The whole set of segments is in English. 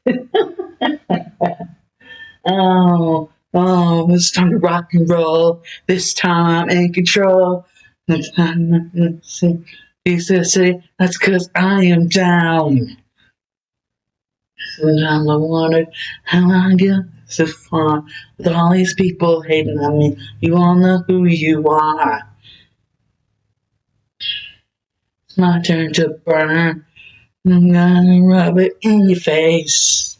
It's time to rock and roll. This time in control. Next time, that's cause I am down. Sometimes I wonder how I get so far with all these people hating on me. You all know who you are. It's my turn to burn. I'm gonna rub it in your face.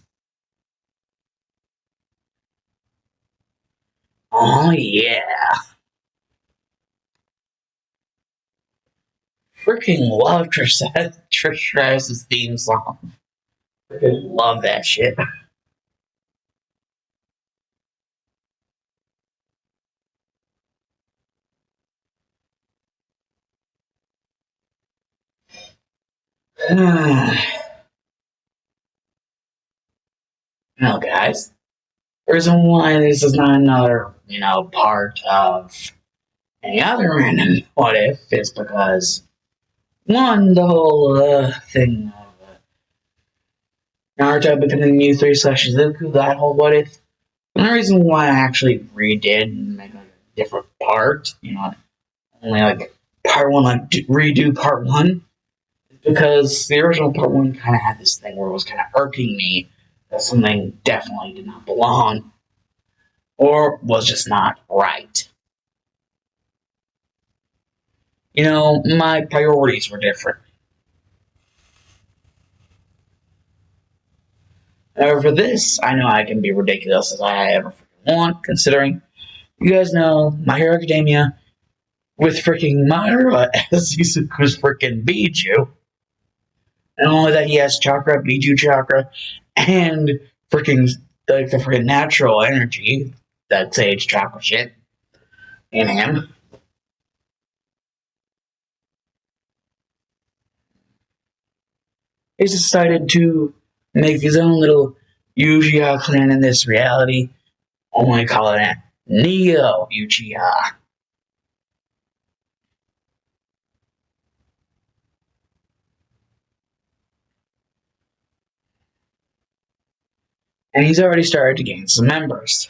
Oh yeah. Freaking love Trish Stratus's theme song. Freaking love that shit. Now, guys, the reason why this is not another, part of any other random what if is because, one, the whole thing of Naruto becoming New 3 slash Izuku, that whole what if. And the reason why I actually redid and made like a different part, only like part one, like redo part one, because the original part one kind of had this thing where it was kind of irking me that something definitely did not belong or was just not right. My priorities were different. However, for this, I know I can be ridiculous as I ever want, considering you guys know My Hero Academia with freaking Madara as Izuku's freaking Biju. And only that he has Chakra, Biju Chakra, and freaking the freaking natural energy, that Sage Chakra shit, in him. He's decided to make his own little Uchiha clan in this reality, only calling it Neo Uchiha. And he's already started to gain some members,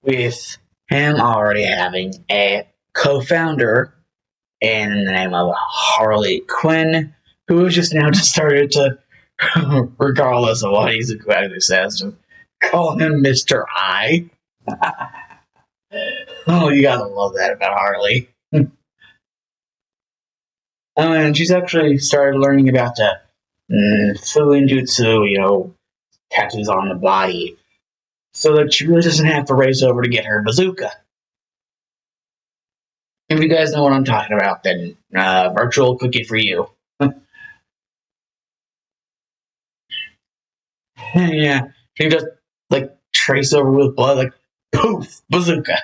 with him already having a co-founder in the name of Harley Quinn, who has just now just started to, regardless of what Izuku actually says, just call him Mr. I. Oh, you gotta love that about Harley. And she's actually started learning about the Fuinjutsu, tattoos on the body, so that she really doesn't have to race over to get her bazooka. If you guys know what I'm talking about, then virtual cookie for you. Yeah, you can just like trace over with blood, like poof, bazooka.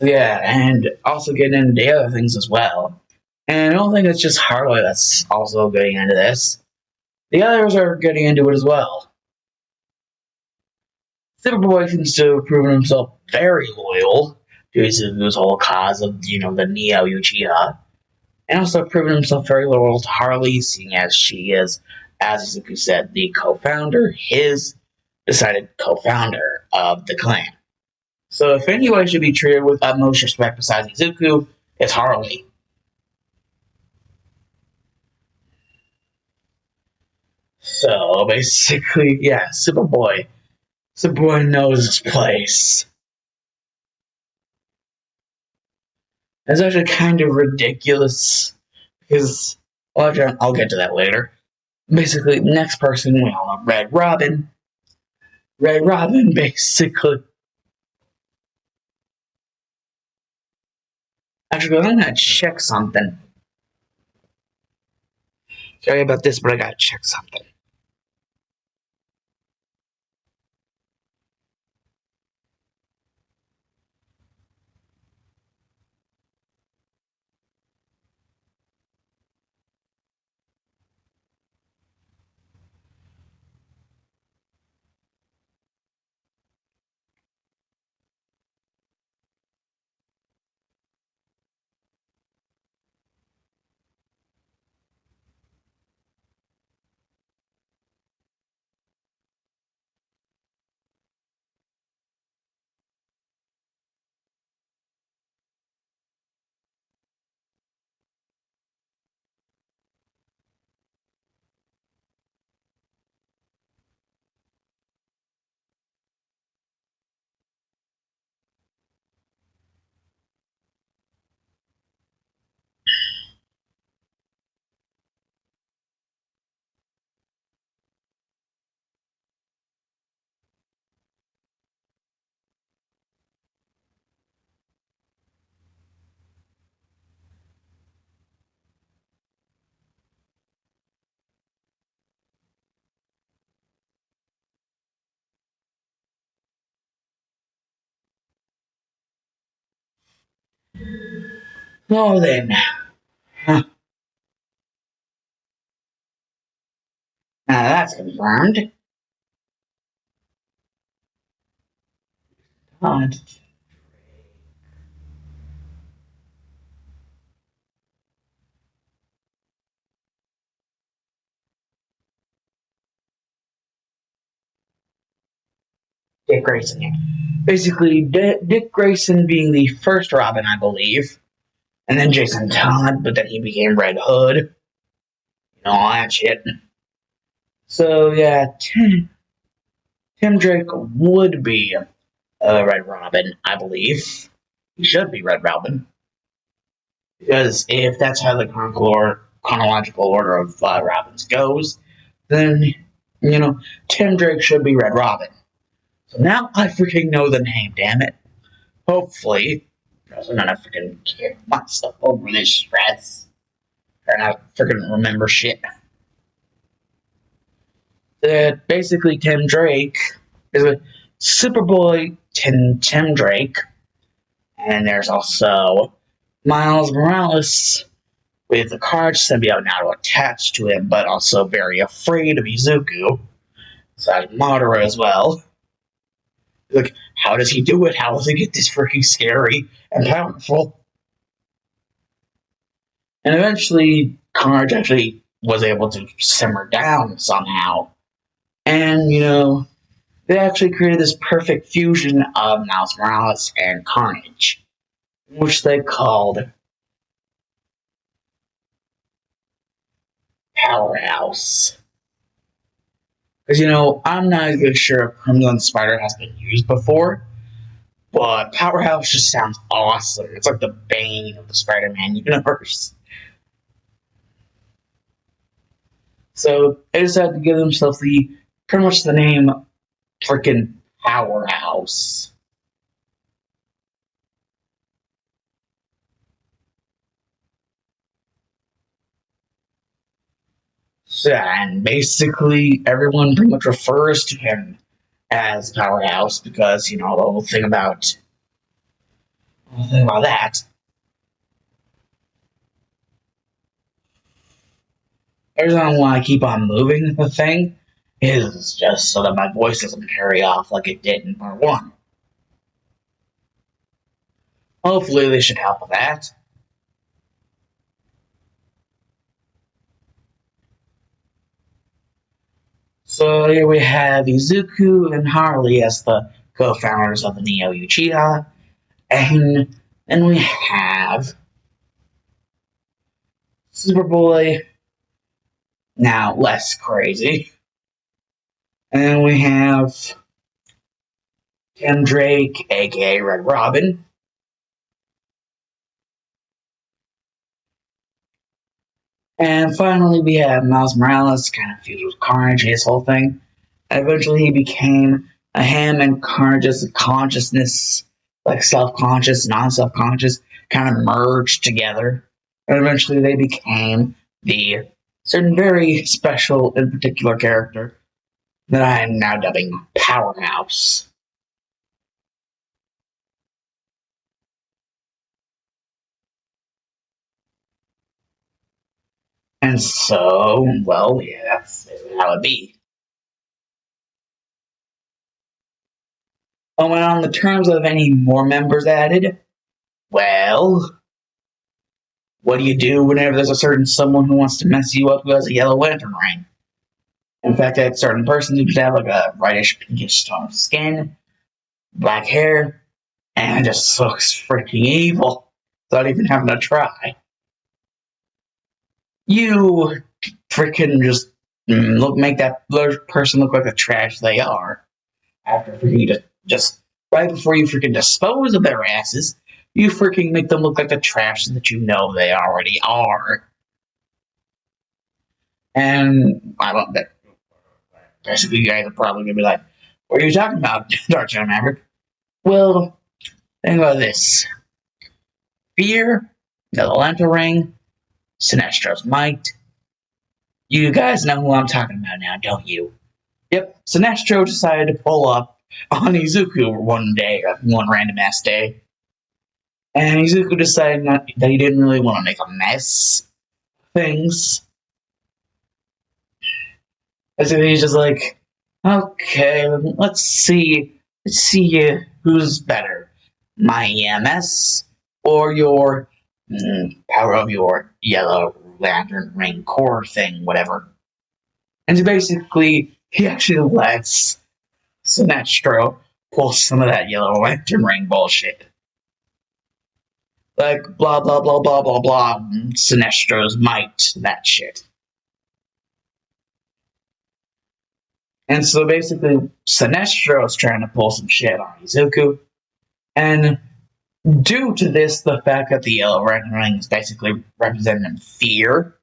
Yeah, and also getting into the other things as well. And I don't think it's just Harley that's also getting into this. The others are getting into it as well. Superboy seems to have proven himself very loyal to his whole cause of, the Neo Uchiha, and also proven himself very loyal to Harley, seeing as she is, as Izuku said, the co-founder, his decided co-founder of the clan. So if anyone should be treated with utmost respect besides Izuku, it's Harley. So basically, yeah, Superboy. Superboy knows his place. It's actually kind of ridiculous because, well, I'll get to that later. Basically, next person we all know, Red Robin. Red Robin, basically. Actually, I'm gonna check something. Sorry about this, but I gotta check something. Oh, then. Huh. Now that's confirmed. Oh, Dick Grayson. Basically, Dick Grayson being the first Robin, I believe. And then Jason Todd, but then he became Red Hood. All that shit. So, yeah, Tim Drake would be Red Robin, I believe. He should be Red Robin. Because if that's how the chronological order of Robins goes, then, Tim Drake should be Red Robin. So now I freaking know the name, damn it. Hopefully, because I'm gonna freaking kick myself over this stress. And I freaking remember shit. Basically, Tim Drake is a Superboy Tim Drake. And there's also Miles Morales with the Carnage symbiote now attached to him, but also very afraid of Izuku. So that's Madara as well. Like, how does he do it? How does he get this freaking scary and powerful? And eventually, Carnage actually was able to simmer down somehow. And, they actually created this perfect fusion of Miles Morales and Carnage, which they called Powerhouse. Because, I'm not even sure if Crimson Spider has been used before, but Powerhouse just sounds awesome. It's like the bane of the Spider-Man universe. So they decided to give themselves pretty much the name freaking Powerhouse. So, and basically everyone pretty much refers to him as Powerhouse because, the whole thing about that. The reason why I keep on moving the thing is just so that my voice doesn't carry off like it did in part one. Hopefully they should help with that. So here we have Izuku and Harley as the co-founders of the Neo Uchiha, and then we have Superboy, now less crazy, and then we have Tim Drake, aka Red Robin, and finally we have Miles Morales, kind of fused with Carnage, his whole thing. And eventually he became him and Carnage's consciousness, like self-conscious, non-self-conscious, kind of merged together. And eventually they became the certain very special and particular character that I am now dubbing Powerhouse. And so, well, yeah, that's how it be. Oh, and on the terms of any more members added, well, what do you do whenever there's a certain someone who wants to mess you up who has a yellow lantern ring? In fact, that certain person who could have like a whitish pinkish tone of skin, black hair, and just looks freaking evil without even having to try. You freaking just make that person look like the trash they are. After freaking just right before you freaking dispose of their asses, you freaking make them look like the trash that you know they already are. And I love that. Basically, you guys are probably gonna be like, "What are you talking about, Dark Shadow Maverick?" Well, think about this: Fear, the Lanta Ring, Sinestro's Might. You guys know who I'm talking about now, don't you? Yep, Sinestro decided to pull up on Izuku one day, one random ass day. And Izuku decided that he didn't really want to make a mess of things. And so he's just like, okay, let's see who's better, my EMS or your power of your yellow lantern ring core thing, whatever. And so basically, he actually lets Sinestro pull some of that yellow lantern ring bullshit. Like, blah, blah, blah, blah, blah, blah, Sinestro's might, that shit. And so basically, Sinestro's trying to pull some shit on Izuku. And due to this, the fact that the yellow lantern ring is basically representing fear,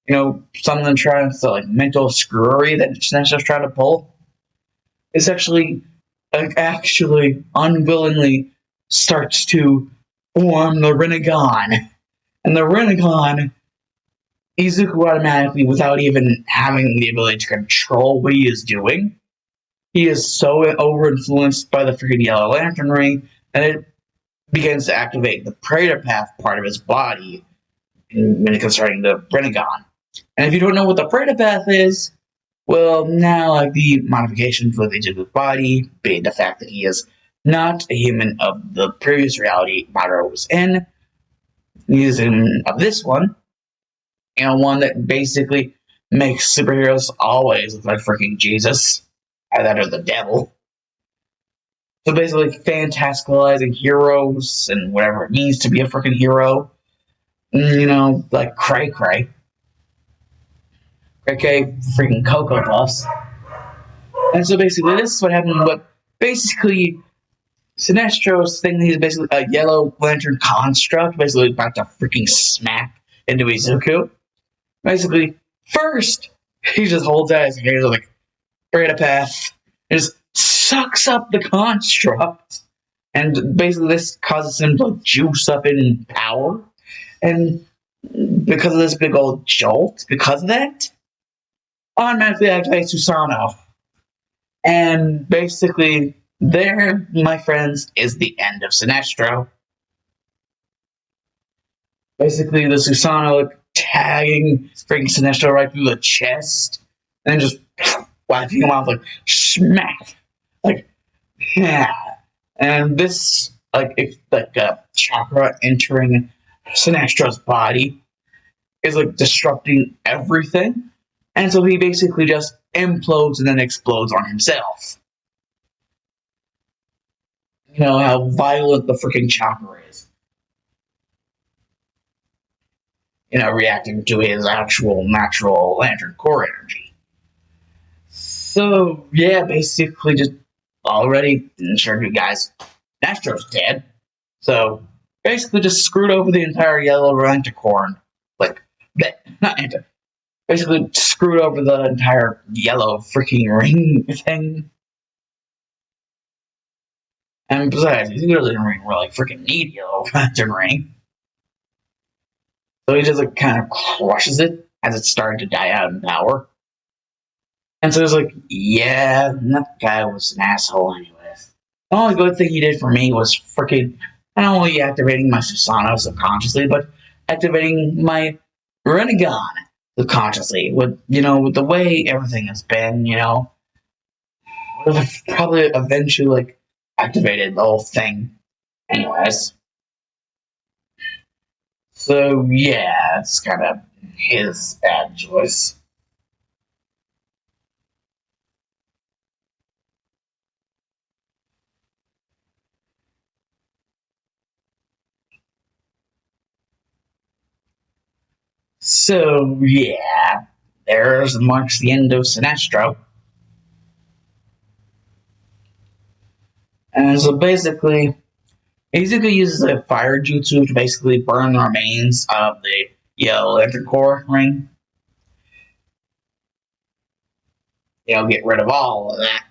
something trying to, like, mental screwery that Sinestro's trying to pull, is actually unwillingly starts to form the Rinnegan. And the Rinnegan, Izuku automatically, without even having the ability to control what he is doing, he is so over-influenced by the freaking Yellow Lantern Ring that it begins to activate the Praetor Path part of his body when it concerning the Rinnegan. And if you don't know what the Praetor Path is, well, now, like, the modifications with Izuku's body, being the fact that he is not a human of the previous reality Madara was in, he is in of this one, and one that basically makes superheroes always look like freaking Jesus, either or the devil. So basically, fantasticalizing heroes and whatever it means to be a freaking hero, like Cray Cray. Cray Cray, freaking Cocoa Puffs. And so basically, this is what happened. But basically, Sinestro's thing is basically a yellow lantern construct, basically about to freaking smack into Izuku. Basically, first, he just holds out his hands like, Praetor Path, and just sucks up the construct. And basically, this causes him to juice up in power. And because of this big old jolt, because of that, automatically activates Susanoo. And basically, there, my friends, is the end of Sinestro. Basically, the Susanoo tagging freaking Sinestro right through the chest, and just whacking him off like smack, like yeah. And this it's like a Chackra entering Sinestro's body is like disrupting everything, and so he basically just implodes and then explodes on himself. You know how violent the freaking Chackra is. Reacting to his actual natural lantern core energy. So, yeah, basically just already ensured you guys, Nastro's dead. So, basically just screwed over the entire yellow lantern. Like, not enter. Basically screwed over the entire yellow freaking ring thing. And besides, he really didn't really freaking need yellow lantern ring. So he just kind of crushes it as it's starting to die out in power. And so it's like, yeah, that guy was an asshole anyways. The only good thing he did for me was freaking not only activating my Susanoo subconsciously, but activating my Rinnegan subconsciously. With the way everything has been, would have probably eventually activated the whole thing. Anyways. So yeah, it's kind of his bad choice. So yeah, there's marks the end of Sinestro. And so basically, Izuku uses a fire jutsu to basically burn the remains of the yellow electric core ring. Get rid of all of that.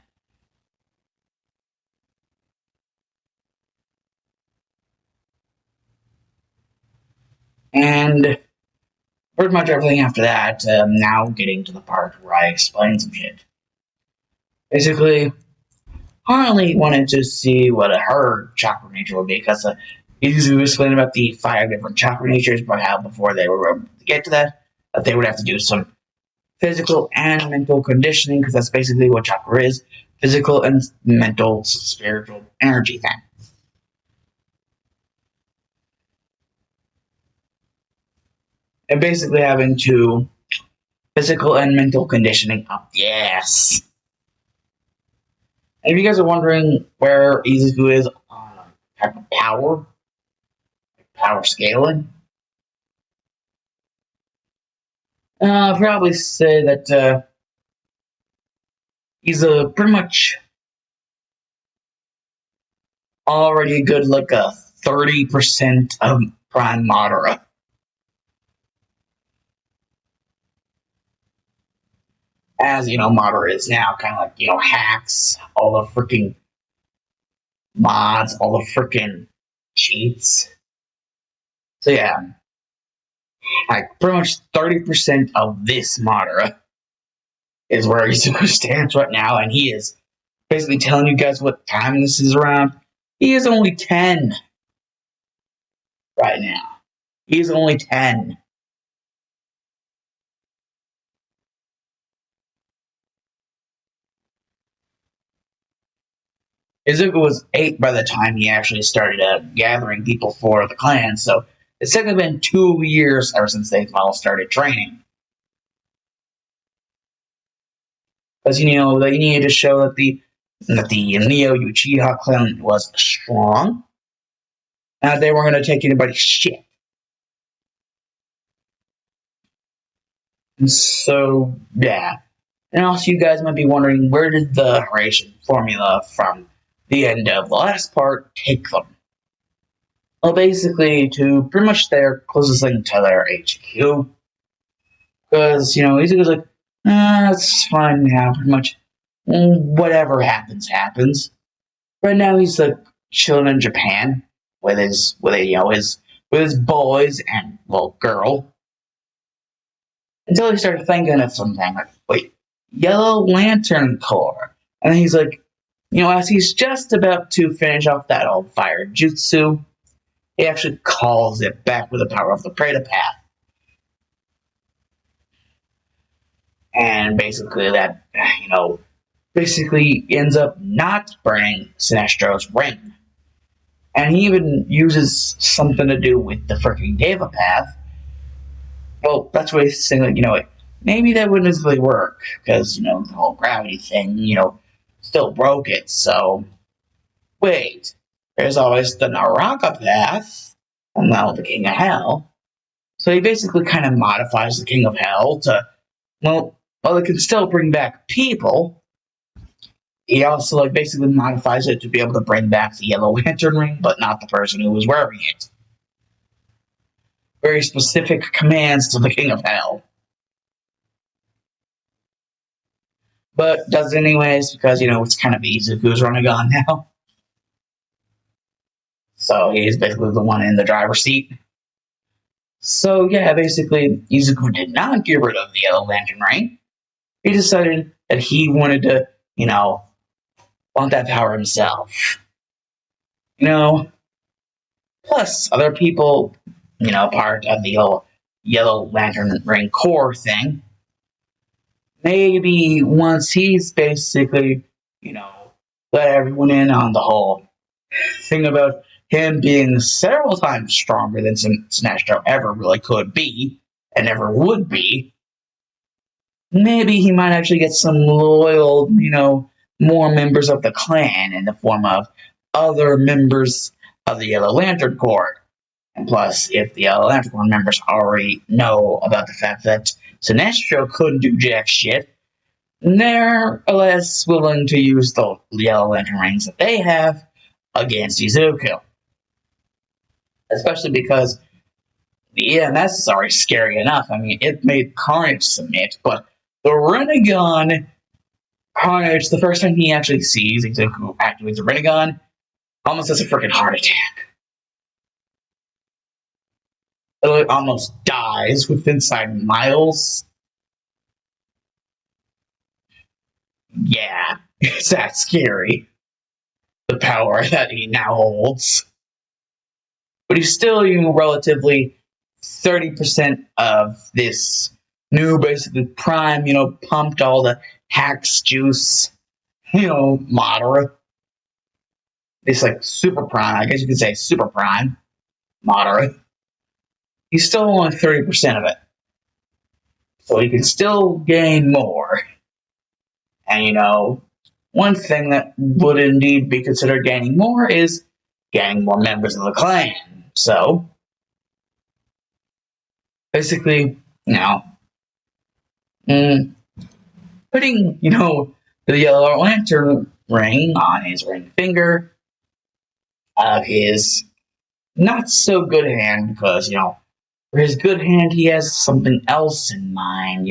And pretty much everything after that, now getting to the part where I explain some shit. Basically, Harley wanted to see what her chakra nature would be because Izuku explained about the 5 different chakra natures, but how before they were able to get to that they would have to do some physical and mental conditioning because that's basically what chakra is: physical and mental, spiritual energy thing. And basically having to physical and mental conditioning up the ass. And if you guys are wondering where Izuku is on type of power scaling, I'll probably say that he's a pretty much already a good like a 30% of Prime Madara. As you know, Madara is now kind of like hacks all the freaking mods, all the freaking cheats. So yeah, like pretty much 30% of this Madara is where Izuku stands right now, and he is basically telling you guys what time this is around. He is only 10 right now. He is only 10. Izuku was 8 by the time he actually started gathering people for the clan, so it's technically been 2 years ever since they all started training. Because they needed to show that the Neo Uchiha clan was strong, and they weren't going to take anybody's shit. And so yeah, and also you guys might be wondering where did the Horatian formula from the end of the last part take them? Well, basically to pretty much their closest thing to their HQ. Because, Izuku's like, it's fine now, pretty much. Whatever happens, happens. Right now he's like chilling in Japan with his boys and girl. Until he started thinking of something like, wait, Yellow Lantern Corps. And then he's like, as he's just about to finish off that old fire jutsu, he actually calls it back with the power of the Preta Path. And basically basically ends up not burning Sinestro's ring. And he even uses something to do with the freaking Deva Path. Well, that's what he's saying, maybe that wouldn't really work, because, the whole gravity thing, still broke it, so wait, there's always the Naraka Path, and now the King of Hell. So he basically kind of modifies the King of Hell to, while it can still bring back people, he also basically modifies it to be able to bring back the Yellow Lantern Ring, but not the person who was wearing it. Very specific commands to the King of Hell. But does it anyways, because, it's kind of Izuku's running on now. So he's basically the one in the driver's seat. So yeah, basically, Izuku did not get rid of the Yellow Lantern Ring. He decided that he wanted to, want that power himself. Plus other people, part of the whole Yellow Lantern Ring Corps thing. Maybe once he's basically, let everyone in on the whole thing about him being several times stronger than Sinestro ever really could be, and ever would be, maybe he might actually get some loyal, more members of the clan in the form of other members of the Yellow Lantern Corps. And plus, if the Yellow Lantern Corps members already know about the fact that Sinestro couldn't do jack shit, they're less willing to use the Yellow Lantern rings that they have against Izuku. Especially because the EMS is already scary enough. I mean, it made Carnage submit, but the Rinnegan Carnage, the first time he actually sees Izuku activate the Rinnegan, almost has a freaking heart attack. It almost dies within miles. Yeah, it's that scary. the power that he now holds. But he's still, relatively 30% of this new, basically prime, pumped all the hacks juice, Madara. It's like super prime, I guess you could say super prime, Madara. He's still only 30% of it. So he can still gain more. And one thing that would indeed be considered gaining more is getting more members of the clan. So, basically, putting, the Yellow Lantern ring on his ring finger of his not so good hand, because, for his good hand, he has something else in mind,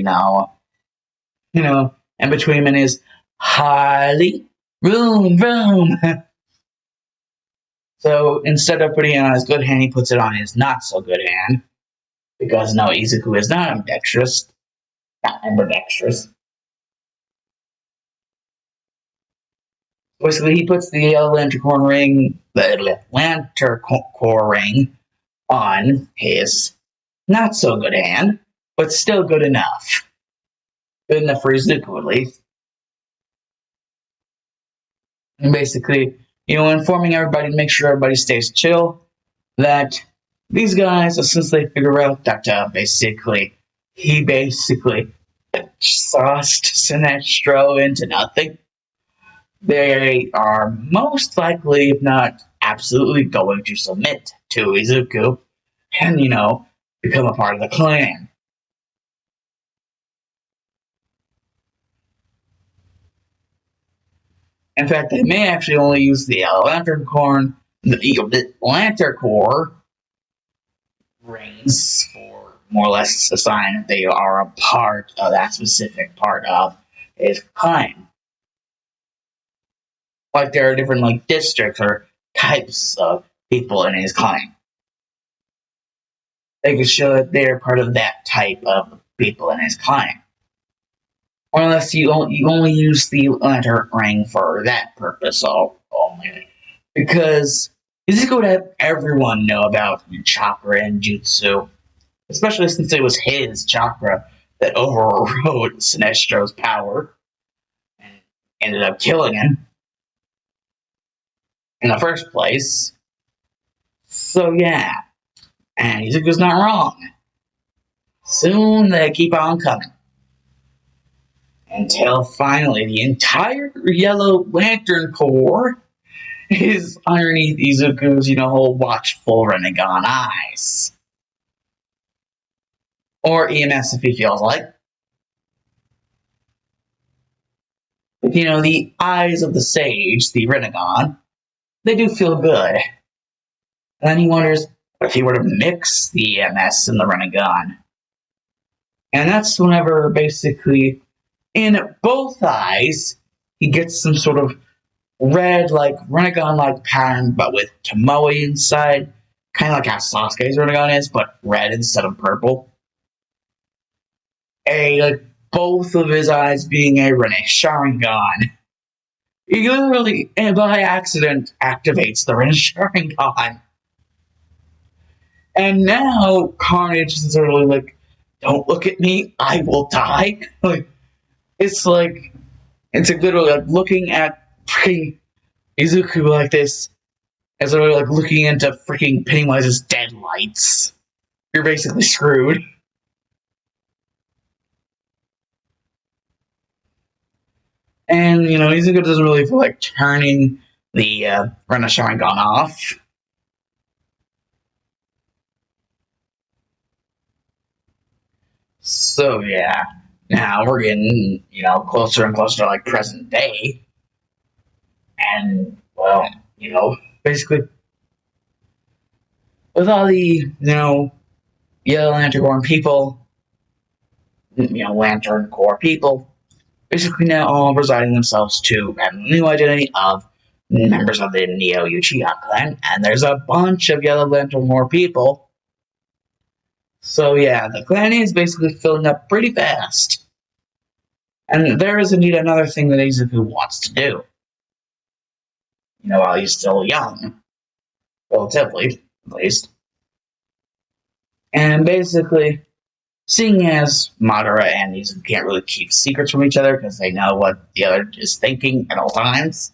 and between him and his highly vroom vroom. So instead of putting it on his good hand, he puts it on his not so good hand. Because no, Izuku is not ambidextrous. Not ambidextrous. Basically, he puts the Lantern ring, the Lantern core ring, on his not so good hand, but still good enough. Good enough for Izuku, at least. And basically, informing everybody to make sure everybody stays chill, that these guys, since they figure out that he basically sauced Sinestro into nothing, they are most likely, if not absolutely, going to submit to Izuku and, become a part of the clan. In fact, they may actually only use the Lantern Core rings for more or less a sign that they are a part of that specific part of his clan. Like there are different districts or types of people in his clan. They can show that they're part of that type of people in his clan. Or unless you only use the lantern ring for that purpose only. Because Izuku would have everyone know about Chackra and Jutsu. Especially since it was his Chackra that overrode Sinestro's power and ended up killing him in the first place. So yeah, and Izuku's not wrong. Soon they keep on coming. Until finally the entire Yellow Lantern Corps is underneath Izuku's, whole watchful Rinnegan eyes. Or EMS if he feels like. But, the eyes of the sage, the Rinnegan, they do feel good. And then he wonders, what if he were to mix the EMS and the Rinnegan? And that's whenever, basically, in both eyes, he gets some sort of red, Rinnegan-like pattern, but with Tomoe inside. Kind of like how Sasuke's Rinnegan is, but red instead of purple. Both of his eyes being a Sharingan. He literally, by accident, activates the Sharingan. And now Carnage is literally don't look at me, I will die. It's literally looking at freaking Izuku like this, as literally looking into freaking Pennywise's deadlights. You're basically screwed. And, Izuku doesn't really feel like turning the Sharingan off. So, yeah. Now we're getting, closer and closer to, present day. And, well, basically, with all the, Yellow Lantern people, Lantern Corps people, basically now all resigning themselves to a new identity of members of the Neo Uchiha clan, and there's a bunch of Yellow Lantern Corps people. So yeah, the clan is basically filling up pretty fast. And there is indeed another thing that Izuku wants to do. while he's still young, relatively, at least. And basically, seeing as Madara and Izuku can't really keep secrets from each other because they know what the other is thinking at all times,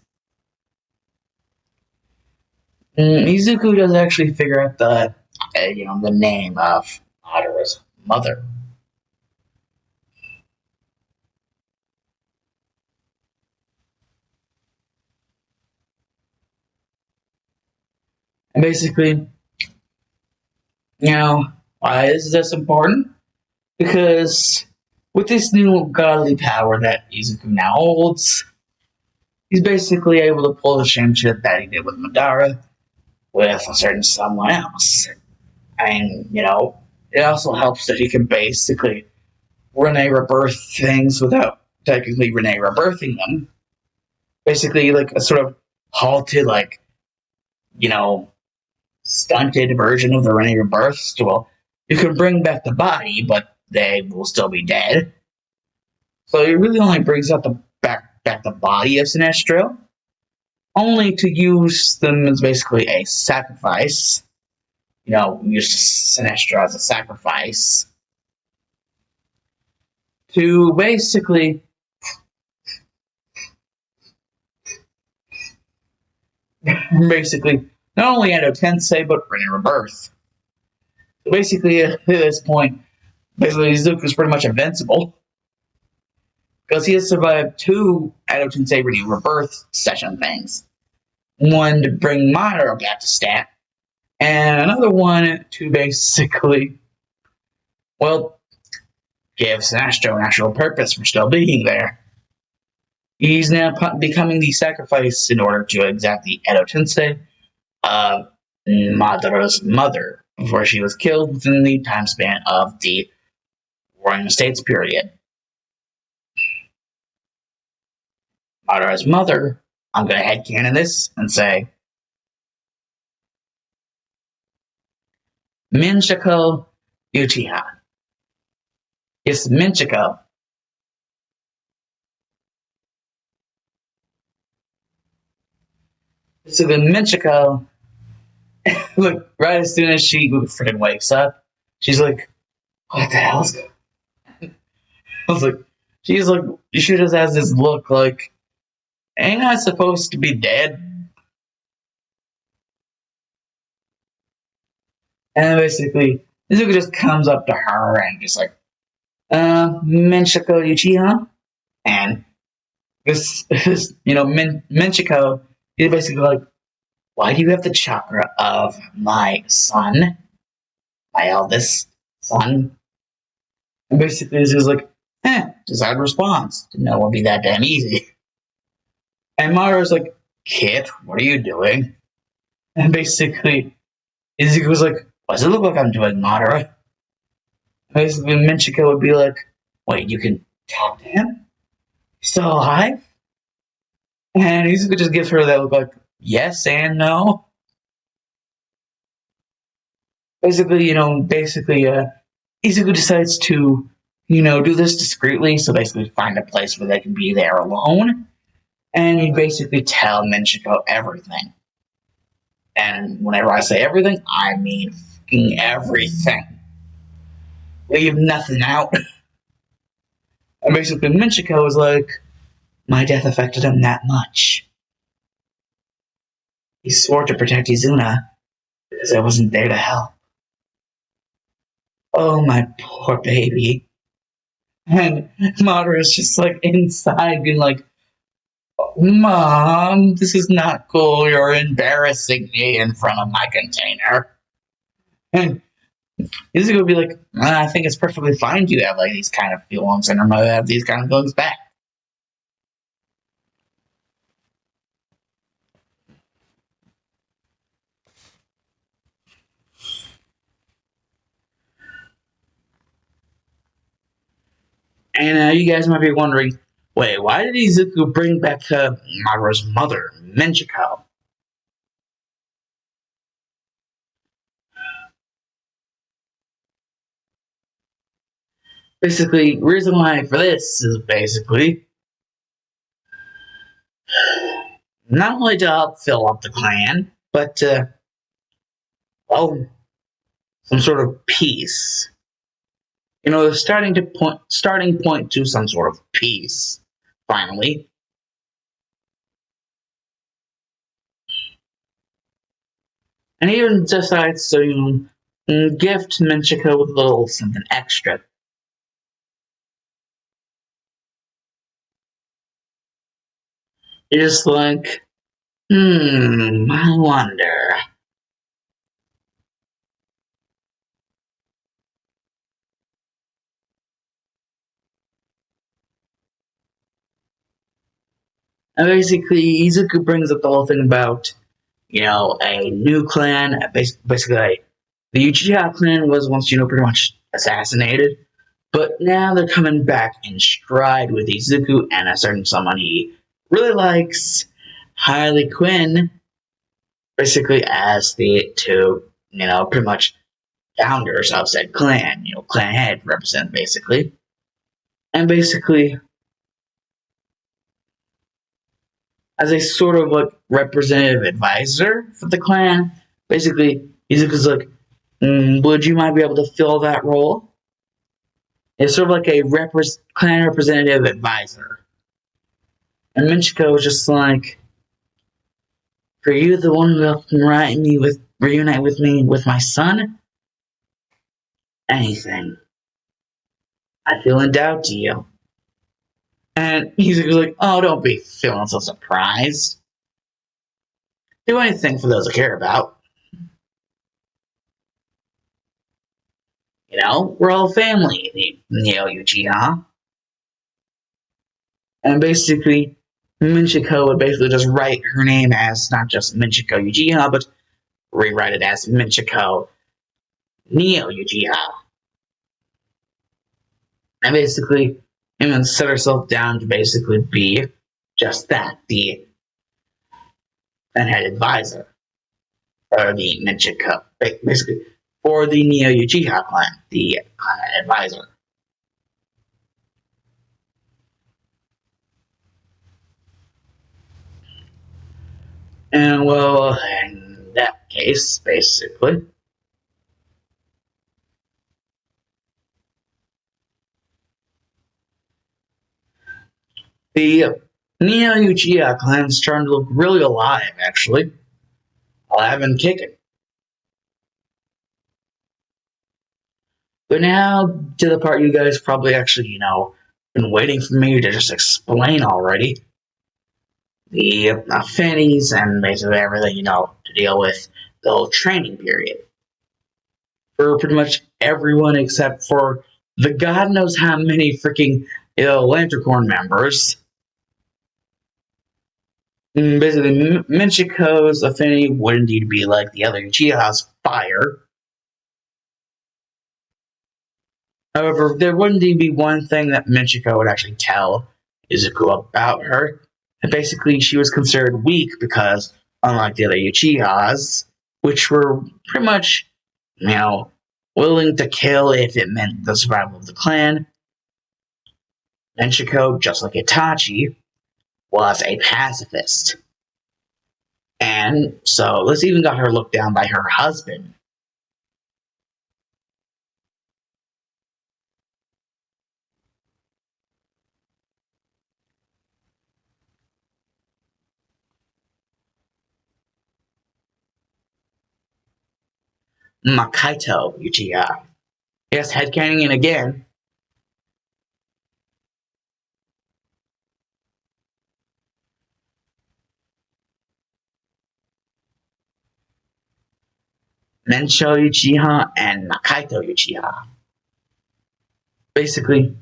Izuku does actually figure out the name of Madara's mother. And basically, why is this important? Because with this new godly power that Izuku now holds, he's basically able to pull the same shit that he did with Madara with a certain someone else. And, it also helps that he can basically Renee rebirth things without technically Renee rebirthing them. Basically, like a sort of halted, you know, stunted version of the Renee rebirths. Well, you can bring back the body, but they will still be dead. So it really only brings out the back the body of Sinestro, only to use them as basically a sacrifice. Use Sinestro as a sacrifice to basically not only Edo Tensei but Renee Rebirth. So basically, at this point, basically Izuku's pretty much invincible because he has survived two Edo Tensei Renee Rebirth session things. One to bring Madara back to stat, and another one to basically, give Sinestro an actual purpose for still being there. He's now becoming the sacrifice in order to exact the Edo Tensei of Madara's mother before she was killed within the time span of the Warring States period. Madara's mother, I'm going to headcanon this and say, Minchiko Uchiha. It's Minchiko. So the Minchiko, look, right as soon as she freaking wakes up, she's like, what the hell's going on? I was like, she's like, she just has this look like, ain't I supposed to be dead? And basically, Izuku just comes up to her and just like, Menchiko Uchiha? And Menchiko is basically like, why do you have the chakra of my son, my eldest son? And basically, it's just like, desired response. Didn't know it would be that damn easy. And Madara's like, kid, what are you doing? And basically, Izuku was like, what does it look like I'm doing, Madara? Basically, Menchiko would be like, wait, you can talk to him? He's still alive? And Izuku just gives her that look like, yes and no. Basically, Izuku decides to, do this discreetly. So basically, find a place where they can be there alone. And you basically tell Menchiko everything. And whenever I say everything, I mean fucking everything. Leave nothing out. And basically, Menchiko is like, my death affected him that much. He swore to protect Izuna because I wasn't there to help. Oh, my poor baby. And Madara's just like inside being like, Mom, this is not cool. You're embarrassing me in front of my container. And Izuku would be like, I think it's perfectly fine to have like these kind of feelings, and I'm gonna have these kind of feelings back. And you guys might be wondering, wait, why did Izuku bring back Madara's mother, Menchiko? Basically, reason why for this is basically not only to help fill up the clan, but to, well, some sort of peace. The starting point to some sort of peace. Finally, and he even decides to gift Menchiko with a little something extra. He's just like, I wonder. And basically, Izuku brings up the whole thing about, a new clan. Basically, the Uchiha clan was once, pretty much assassinated. But now they're coming back in stride with Izuku and a certain someone he really likes, Harley Quinn, basically as the two, pretty much founders of said clan, clan head represent basically. And basically, as a sort of like representative advisor for the clan, basically, Izuku's like, would you might be able to fill that role? It's sort of like a clan representative advisor. And Michiko was just like, "For you, the one who can reunite with me with my son? Anything. I feel endowed to you." And he's like, "Oh, don't be feeling so surprised. Do anything for those I care about. We're all family, the Neo Uchiha." And basically, Michiko would basically just write her name as not just Michiko Uchiha, but rewrite it as Michiko Neo Uchiha. And basically, even set herself down to basically be just that, the head advisor for the Michiko, basically for the Neo Uchiha clan, the clan advisor. And well, in that case, basically, the Neo Uchiha clan's starting to look really alive, actually. Alive and kicking. But now to the part you guys probably actually, been waiting for me to just explain already. The affinities and basically everything, to deal with the whole training period. For pretty much everyone except for the God knows how many freaking Lantercorn members. Basically, Michiko's affinity would indeed be like the other Uchiha's fire. However, there would indeed be one thing that Michiko would actually tell Izuku about her. And basically, she was considered weak because, unlike the other Uchihas, which were pretty much, willing to kill if it meant the survival of the clan, Michiko, just like Itachi, was a pacifist. And so this even got her looked down by her husband. Makaito Uchiha. Yes, headcanon again. Mensho Uchiha and Makaito Uchiha. Basically,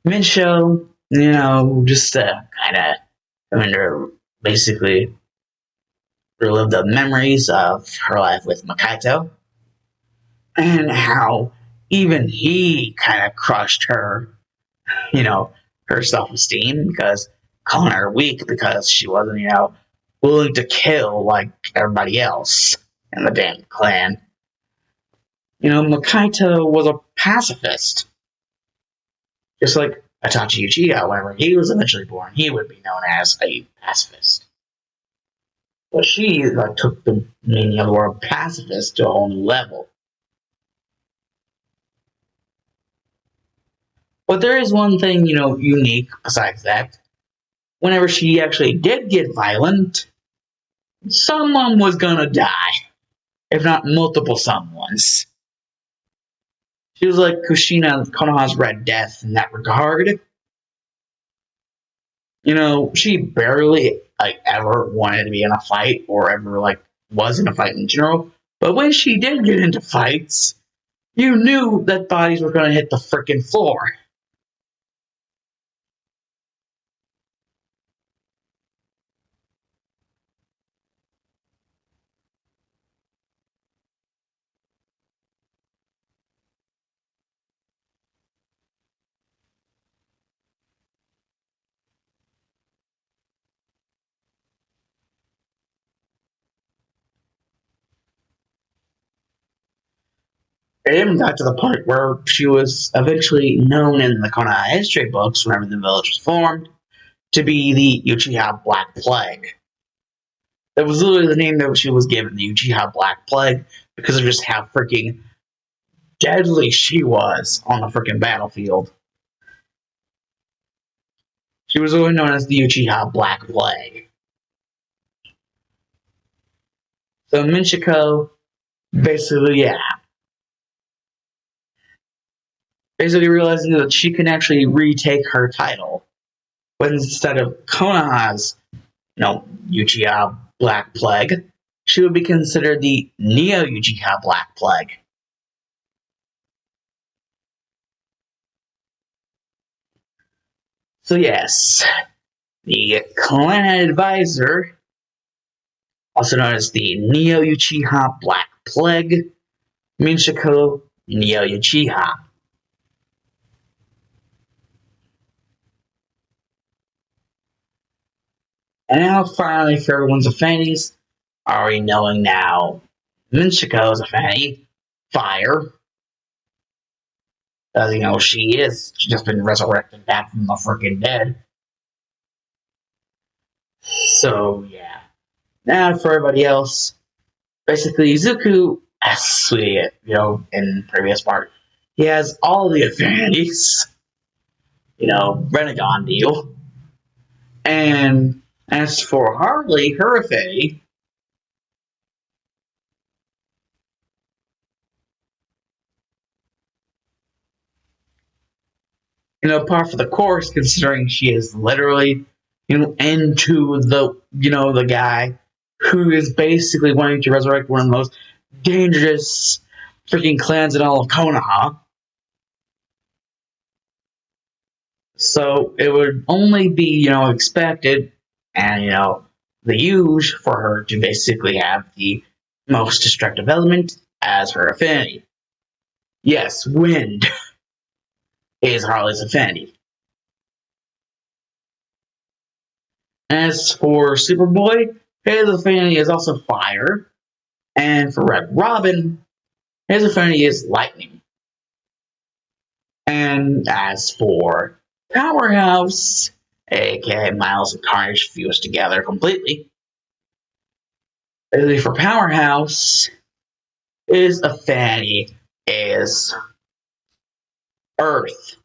Mensho, just kind of coming to basically relive the memories of her life with Makaito and how even he kind of crushed her, her self-esteem because calling her weak because she wasn't, willing to kill like everybody else in the damn clan. Makaito was a pacifist, just like Itachi Uchiha, whenever he was eventually born, he would be known as a pacifist. But she took the meaning of the word pacifist to a whole new level. But there is one thing, unique besides that. Whenever she actually did get violent, someone was gonna die. If not multiple someones. She was like Kushina Konoha's Red Death in that regard. She barely ever wanted to be in a fight or ever was in a fight in general. But when she did get into fights, you knew that bodies were gonna hit the frickin' floor. It even got to the point where she was eventually known in the Konoha history books, whenever the village was formed, to be the Uchiha Black Plague. That was literally the name that she was given, the Uchiha Black Plague, because of just how freaking deadly she was on the freaking battlefield. She was always known as the Uchiha Black Plague. So Minchiko, basically, basically realizing that she can actually retake her title. But instead of Konoha's, Uchiha Black Plague, she would be considered the Neo Uchiha Black Plague. So yes, the clan advisor, also known as the Neo Uchiha Black Plague, Minchiko Neo Uchiha. And now finally for everyone's affinities, already knowing now Minchiko's affinity, fire. As she's just been resurrected back from the freaking dead. So yeah. Now for everybody else, basically Izuku, as we in previous part, he has all the affinities. Renegon deal. And as for Harley, her affinity, par for the course, considering she is literally, into the guy who is basically wanting to resurrect one of the most dangerous freaking clans in all of Konoha. So it would only be, expected and, the huge for her to basically have the most destructive element as her affinity. Yes, wind is Harley's affinity. As for Superboy, his affinity is also fire. And for Red Robin, his affinity is lightning. And as for Powerhouse, aka Miles and Carnage fused together completely, basically for Powerhouse, his affinity is Earth.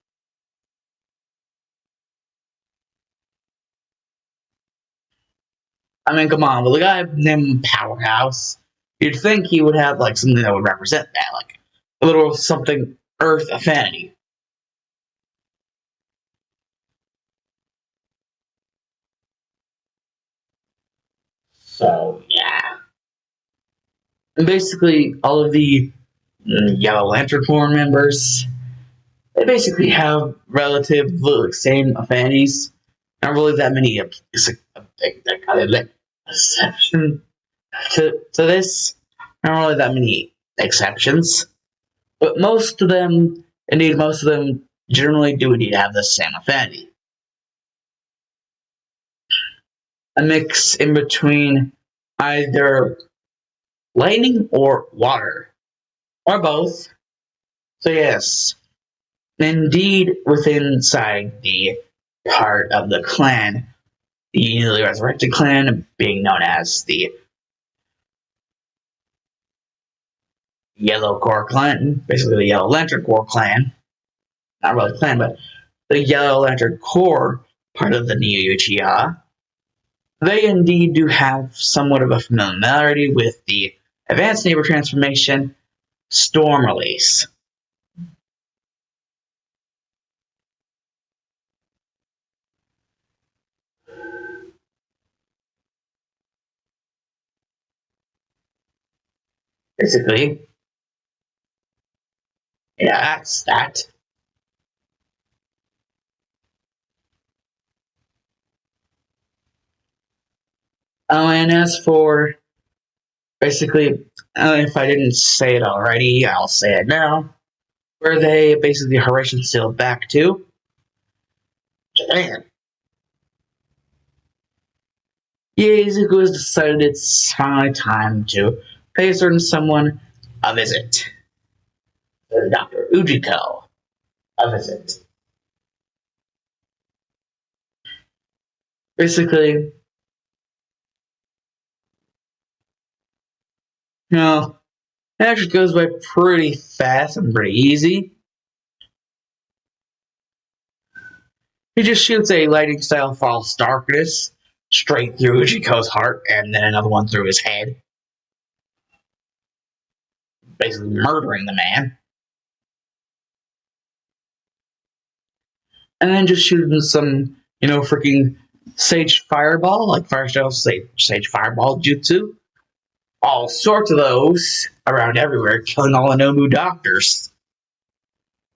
I mean, come on, with a guy named Powerhouse, you'd think he would have something that would represent that, like a little something Earth affinity. So yeah, and basically all of the Yellow Lantern Corps members, they basically have relative same affinities. Not really that many exception to this. Not really that many exceptions, but most of them, generally do indeed have the same affinity. A mix in between either lightning or water, or both. So yes, Indeed, within inside the part of the clan, the newly resurrected clan, being known as the Yellow Core Clan, basically the Yellow Lantern Core Clan, not really clan, but the Yellow Lantern Core part of the Neo Uchiha, they indeed do have somewhat of a familiarity with the Advanced Neighbor Transformation Storm release. Basically, yeah, that's that. And as for basically, if I didn't say it already, I'll say it now. Where they basically Horation sailed back to Japan. Izuku has decided it's finally time to pay a certain someone a visit. Dr. Ujiko a visit. Basically, you know, it actually goes by pretty fast and pretty easy. He just shoots a lightning style false darkness straight through Ujiko's heart and then another one through his head, basically murdering the man. And then just shooting some, freaking Sage Fireball, like Firestyle Sage Fireball Jutsu. All sorts of those around everywhere, killing all the Nomu doctors.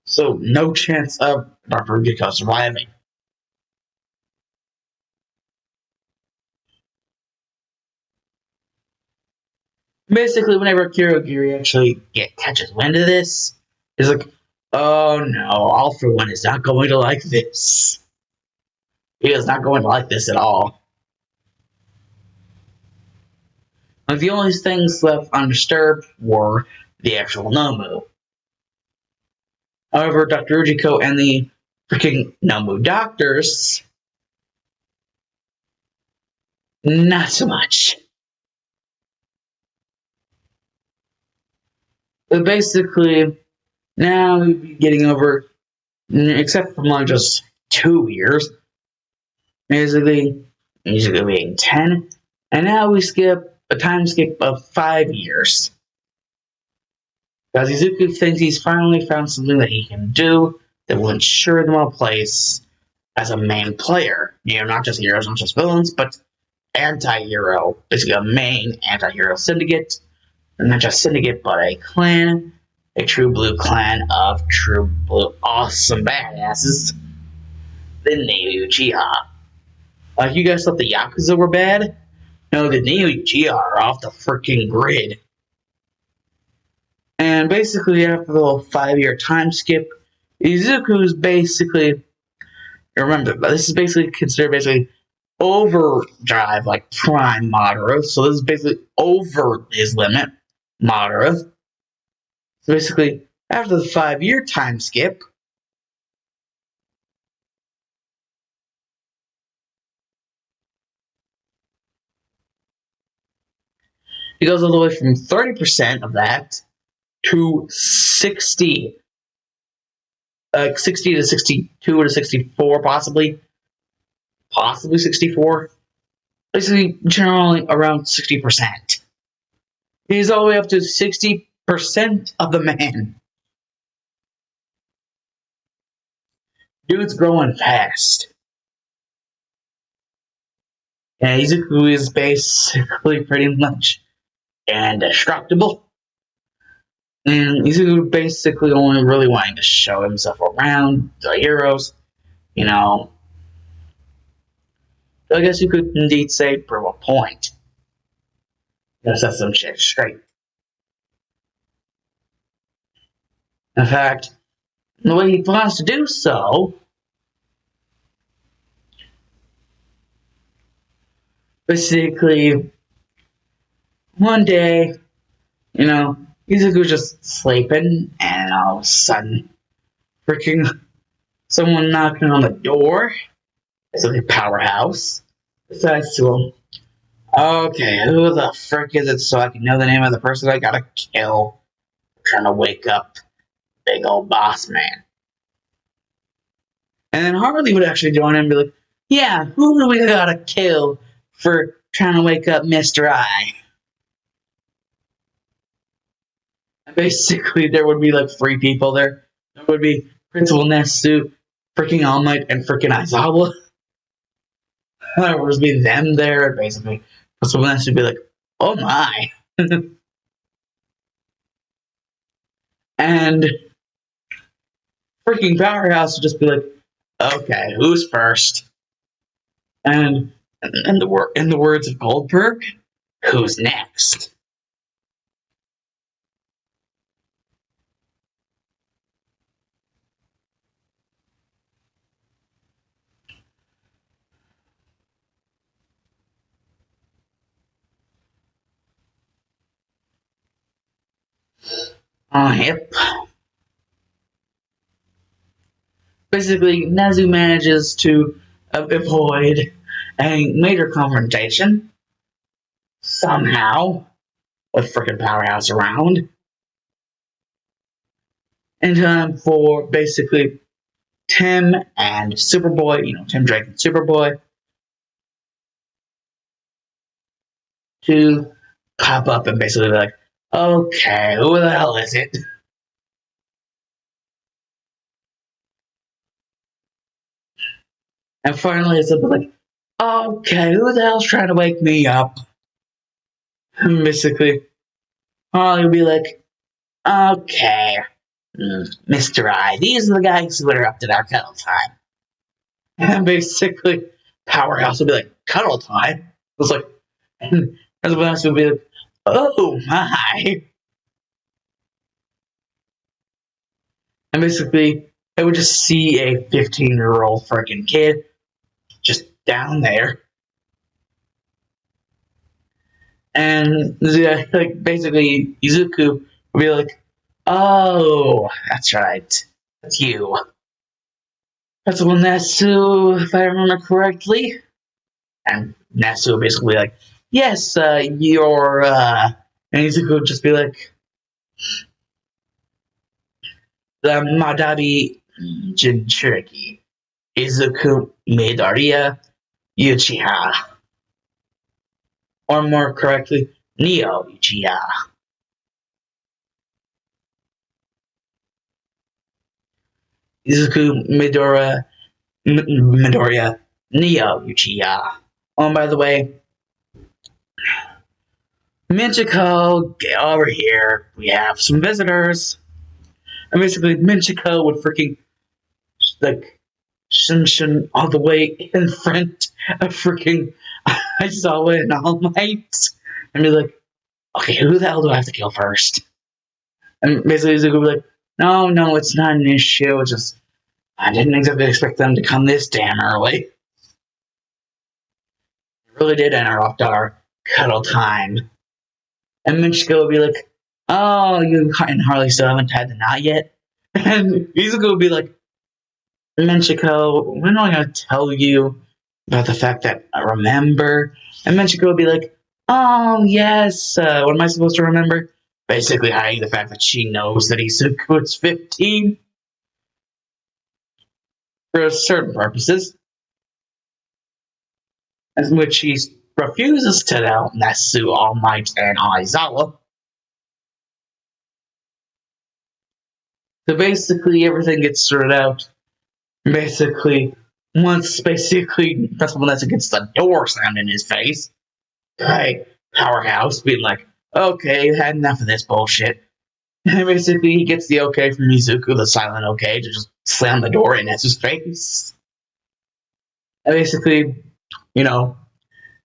So no chance of Dr. Ujiko surviving. Basically, whenever Kirogiri actually catches wind of this, he's like, oh no, All For One is not going to like this. He is not going to like this at all. Like, the only things left undisturbed were the actual Nomu. However, Dr. Ujiko and the freaking Nomu doctors, not so much. But basically, now we'd be getting over, except for like just 2 years, basically being 10, and now we skip a time skip of 5 years. Because Izuku thinks he's finally found something that he can do that will ensure them a place as a main player. Not just heroes, not just villains, but anti-hero. Basically a main anti-hero syndicate. And not just syndicate, but a clan. A true blue clan of true blue awesome badasses. The Neo Uchiha. You guys thought the Yakuza were bad? No, the Neo Uchiha are off the freaking grid. And basically, after the little 5 year time skip, Izuku's basically, remember, this is basically considered basically overdrive, like prime Madara. So this is basically over his limit, Madara. So basically, after the 5 year time skip, he goes all the way from 30% of that to 60. 60 to 62 to 64, possibly 64. Basically, generally around 60%. He's all the way up to 60% of the man. Dude's growing fast. And Izuku is basically pretty much indestructible. And Izuku basically only really wanting to show himself around the heroes, I guess you could indeed say prove a point. Set some shit straight. In fact, the way he plans to do so, basically, one day, Izuku's just sleeping, and all of a sudden, freaking someone knocking on the door. It's a powerhouse. Decides to him, okay, who the frick is it so I can know the name of the person I gotta kill? I'm trying to wake up big old boss man. And then Harley would actually join in and be like, yeah, who do we gotta kill for trying to wake up Mr. I? And basically, there would be like three people there. There would be Principal Nesu, freaking All Might, and freaking Aizawa. There would be them there, basically. Principal Nesu would be like, oh my. And freaking Powerhouse would just be like, okay, who's first? And in the words of Goldberg, who's next? Yep. Basically, Nezu manages to avoid a major confrontation somehow with freaking Powerhouse around in time for basically Tim and Superboy, Tim Drake and Superboy, to pop up and basically be like, okay, who the hell is it? And finally it's like, okay, who the hell's trying to wake me up? And basically, Harley will be like, okay, Mr. I, these are the guys who are up to our cuddle time. And basically, Powerhouse will be like, cuddle time? It's like, and everyone else will be like, oh my. And basically, I would just see a 15-year-old freaking kid just down there. And like basically, Izuku would be like, oh, that's right. That's you. That's the one Nesu, if I remember correctly. And Nesu would basically be like, yes, you're, and Izuku would just be like, the Madabi Jinchuriki, Izuku Midoriya Uchiha. Or more correctly, Neo Uchiha. Izuku Midoriya Neo Uchiha. Oh, and by the way, Minchiko, get over here. We have some visitors. And basically, Minchiko would freaking, like, shun all the way in front of freaking Aizawa and All Might. And be like, okay, who the hell do I have to kill first? And basically, Izuku would be like, no, it's not an issue. It's just, I didn't exactly expect them to come this damn early. It really did interrupt our cuddle time. And Minchiko would be like, oh, you and Harley still haven't tied the knot yet? And Izuku would be like, Minchiko, when am I going to tell you about the fact that I remember? And Minchiko would be like, oh, yes, what am I supposed to remember? Basically hiding the fact that she knows that Izuku is 15 for certain purposes, in which he refuses to tell Nesu, All Might, and Aizawa. So basically, everything gets sorted out. Basically, once Principal Nesu gets the door slammed in his face, by Powerhouse being like, okay, you had enough of this bullshit. And basically, he gets the okay from Izuku, the silent okay, to just slam the door in Nesu's face. And basically,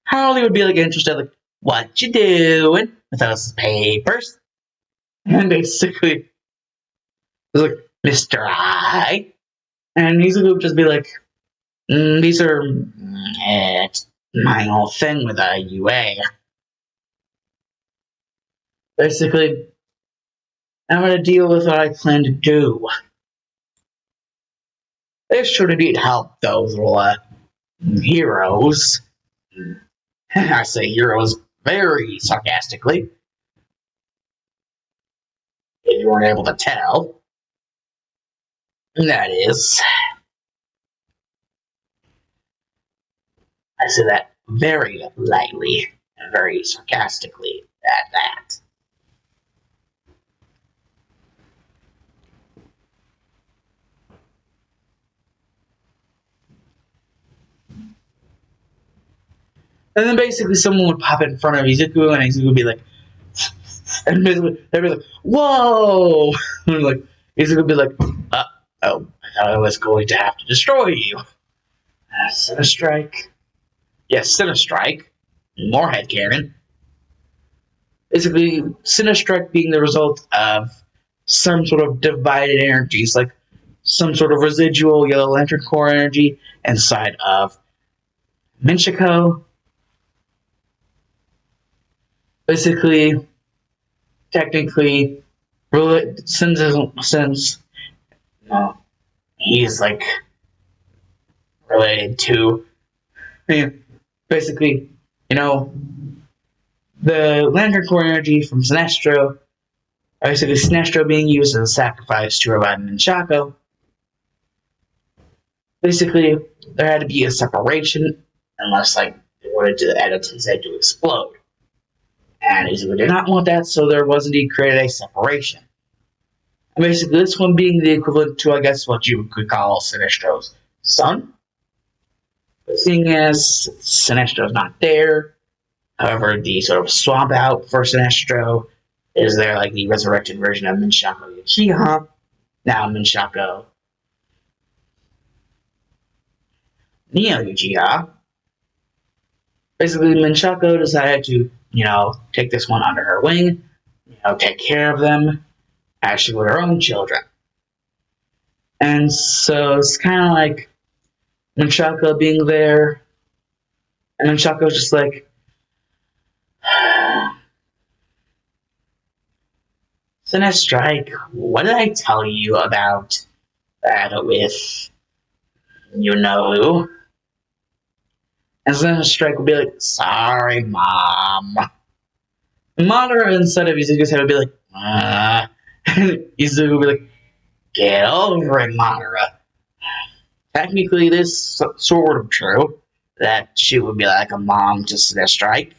Harley would be like interested, like, what you doing with those papers? And basically, it's like, Mr. I. And Izuku would just be like, these are, it's my whole thing with a UA. Basically, I'm going to deal with what I plan to do. they sure need help, those little heroes. I say heroes very sarcastically, if you weren't able to tell. That is, I say that very lightly and very sarcastically at that. And then basically someone would pop in front of Izuku, and Izuku would be like, and basically they'd be like, "Whoa!" And like Izuku would be like, "Oh, I thought I was going to have to destroy you." Sinnerstrike. Yes, Sinnerstrike. More headcanon. Basically, Sinnerstrike being the result of some sort of divided energies, like some sort of residual Yellow Lantern Core energy inside of Minchiko. Basically, technically, since he's like related to, I mean, basically, you know, the Lantern Core energy from Sinestro, basically Sinestro being used as a sacrifice to revive Minchako. Basically, there had to be a separation, unless like they wanted the entities had to explode. And Izuku did not want that, so there was indeed created a separation. And basically, this one being the equivalent to, I guess, what you could call Sinestro's son. But seeing as Sinestro's not there, however, the sort of swamp out for Sinestro is there, like the resurrected version of Minchako Uchiha. Now Minchako Neo Uchiha. Basically, Minchako decided to, take this one under her wing, take care of them as she would her own children. And so it's kind of like Minchako being there, and Minchako's just like, Sinnerstrike, what did I tell you about that with you know who? And Sinnerstrike would be like, sorry, Mom. And Madara, instead of Izuku's head, would be like, Izuku would be like, get over it, Madara. Technically, this is sort of true, that she would be like a mom to Sinnerstrike.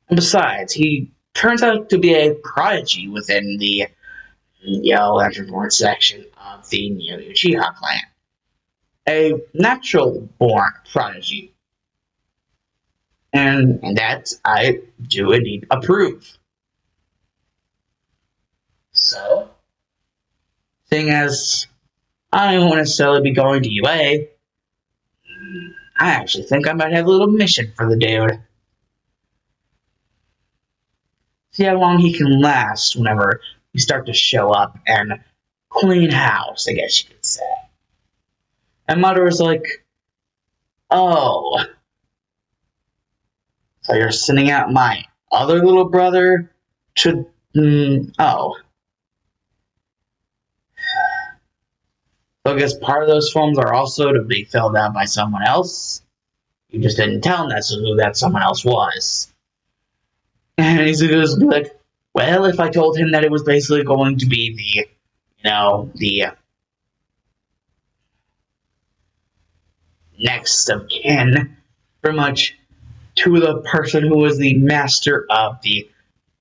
And besides, he turns out to be a prodigy within the Yellow Lantern Born section of the Neo Uchiha clan. A natural born prodigy. And that I do indeed approve. So, seeing as I don't necessarily be going to UA, I actually think I might have a little mission for the dude. See how long he can last whenever you start to show up and clean house, I guess you could say. And Madara's like, oh, so you're sending out my other little brother to, oh. So I guess part of those forms are also to be filled out by someone else. You just didn't tell him that's who that someone else was. And he's going to be like, well, if I told him that it was basically going to be the next of kin, pretty much to the person who was the master of the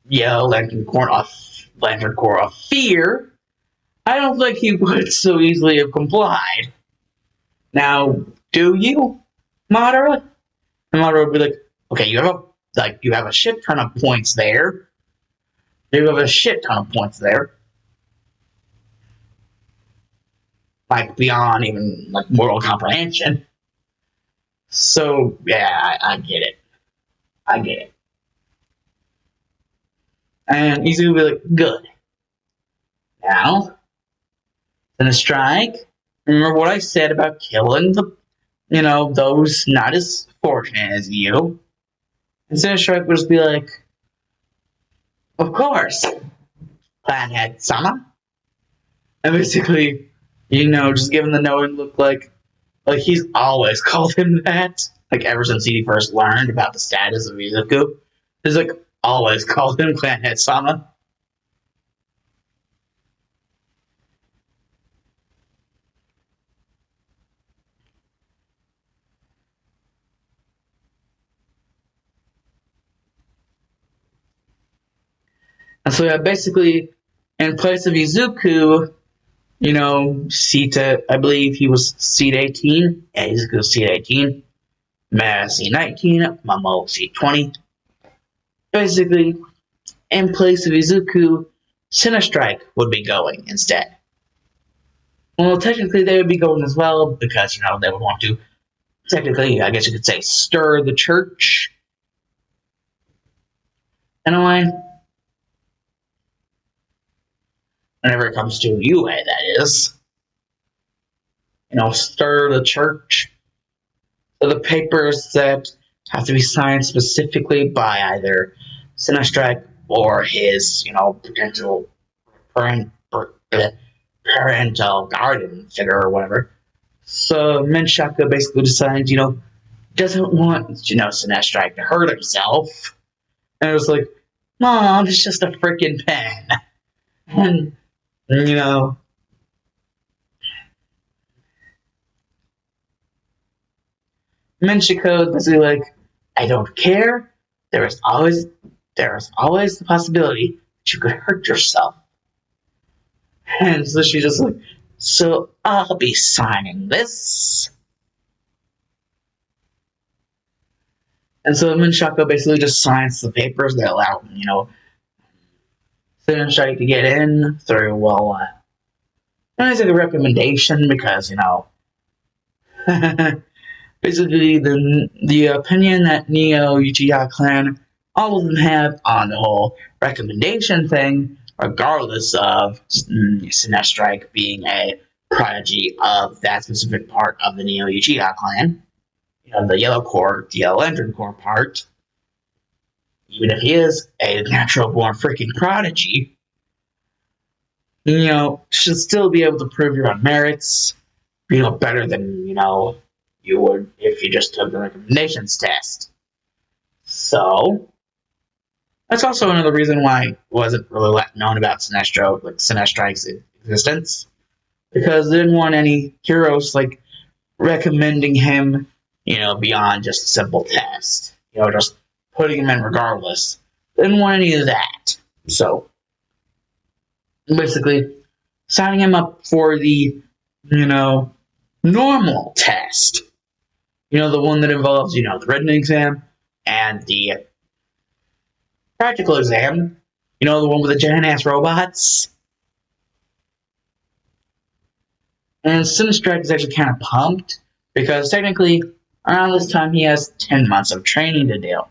Yellow Lantern Core of Fear, I don't think he would so easily have complied. Now, do you, Madara? And Madara would be like, okay, you have a shit ton of points there. You have a shit ton of points there. Like, beyond even, like, moral comprehension. So, yeah, I get it. I get it. And he's gonna be like, good. Now, Sinnerstrike, remember what I said about killing those not as fortunate as you? And Sinnerstrike would just be like, of course, Planhead Sama. And basically, Just giving the knowing look like he's always called him that. Like ever since he first learned about the status of Izuku. He's like always called him Clanhead Sama. And so yeah, basically in place of Izuku, seat I believe he was seat 18. Yeah, Izuku seat 18. Maya seat 19. Momo seat 20. Basically, in place of Izuku, Sinistrait would be going instead. Well, technically they would be going as well because, they would want to, technically, I guess you could say, stir the church in a way. Whenever it comes to UA, that is. Stir the church. So the papers that have to be signed specifically by either Sinistrait or his, potential parent, parental guardian figure or whatever. So Menchaca basically decides, doesn't want, Sinistrait to hurt himself. And it was like, Mom, it's just a freaking pen. And, Menchiko is basically like, I don't care. There is always the possibility that you could hurt yourself. And so she's just like, so I'll be signing this. And so Menchaca basically just signs the papers that allow, Sinistrait to get in through, it's like a recommendation because, basically the opinion that Neo Uchiha clan, all of them have on the whole recommendation thing, regardless of Sinistrait being a prodigy of that specific part of the Neo Uchiha clan, the Yellow Lantern Corps part. Even if he is a natural born freaking prodigy, should still be able to prove your own merits, better than, you would if you just took the recommendations test. So, that's also another reason why it wasn't really known about Sinistrait's existence. Because they didn't want any heroes, recommending him, beyond just a simple test. Just putting him in regardless. They didn't want any of that. So, basically, signing him up for the, normal test. The one that involves, the written exam and the practical exam. The one with the giant ass robots. And Sinistrait is actually kind of pumped because technically around this time he has 10 months of training to do.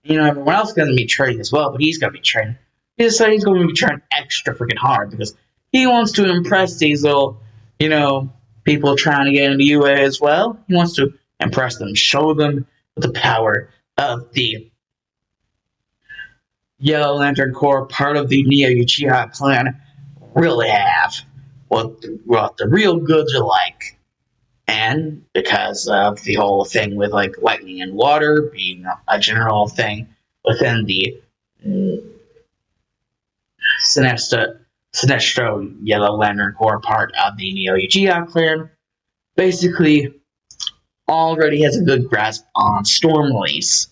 Everyone else is going to be training as well, but he's going to be training. He decided he's going to be training extra freaking hard because he wants to impress these little, people trying to get into UA as well. He wants to impress them, show them the power of the Yellow Lantern Corps, part of the Neo Uchiha clan, really have. What the real goods are like. And because of the whole thing with lightning and water being a general thing within the Sinestro Yellow Lantern Corps part of the Neo Uchiha clan, basically already has a good grasp on storm release.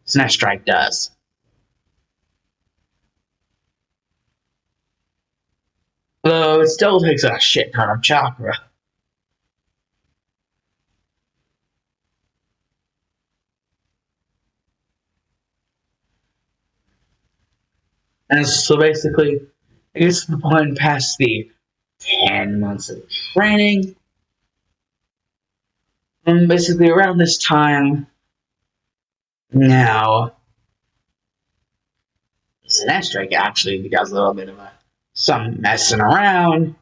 Sinestrait does. Though it still takes a shit ton of chakra. And so basically, it gets to the point past the 10 months of training. And basically around this time, now, Sinestrait actually does a little bit of some messing around.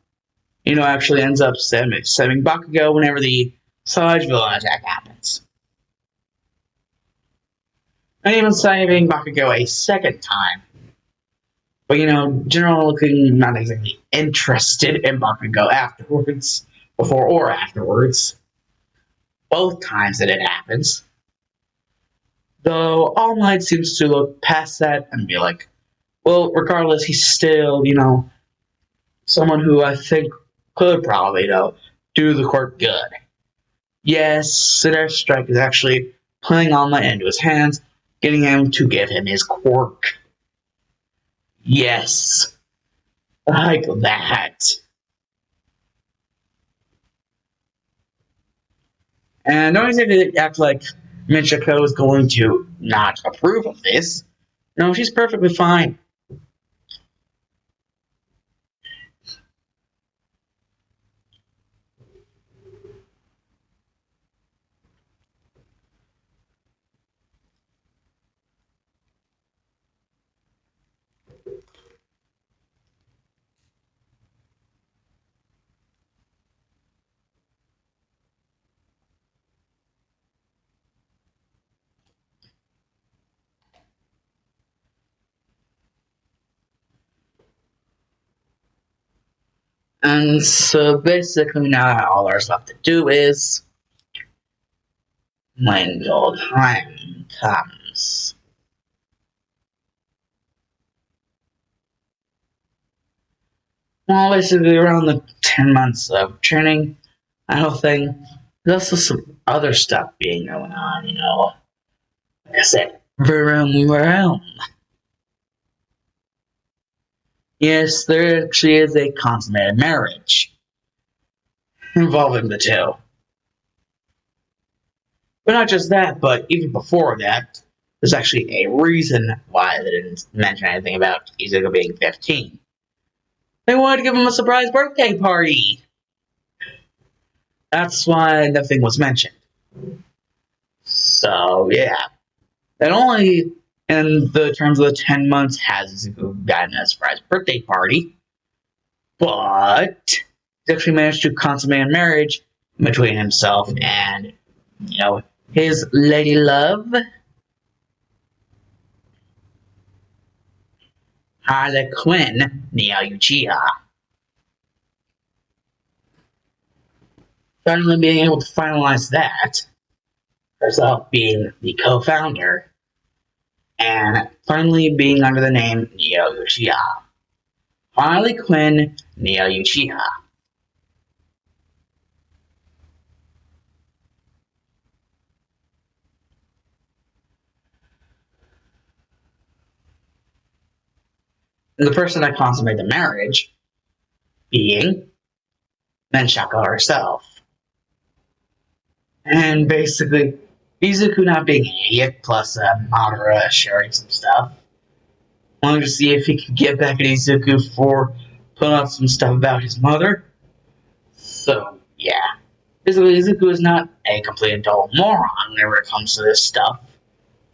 Actually ends up saving Bakugo whenever the Savage Villain attack happens. And even saving Bakugo a second time. But general looking not exactly interested in Bakugo afterwards, before or afterwards. Both times that it happens. Though All Might seems to look past that and be like, well, regardless, he's still, someone who I think could probably, do the court good. Yes, Siddharth Strike is actually playing All Might into his hands, getting him to give him his quirk. Yes, like that. And don't exactly act like Michiko is going to not approve of this. No, she's perfectly fine. And so basically now all there's left to do is when your time comes. Well, basically around the 10 months of training, that whole thing, there's also some other stuff being going on. Like I said, vroom. Yes, there actually is a consummated marriage involving the two. But not just that, but even before that, there's actually a reason why they didn't mention anything about Izuku being 15. They wanted to give him a surprise birthday party. That's why nothing was mentioned. So, yeah. And only in the terms of the 10 months has Izuku gotten a surprise birthday party. But he actually managed to consummate a marriage between himself and, his lady love, Harlequin Uchiha. Finally being able to finalize that, herself being the co-founder, and finally being under the name Neo Uchiha. Harlequin Uchiha. And the person that consummated the marriage being Menshaka herself. And basically, Izuku not being an idiot, plus Madara sharing some stuff, wanted to see if he could get back at Izuku for putting out some stuff about his mother. So, yeah. Basically, Izuku is not a complete and total moron whenever it comes to this stuff.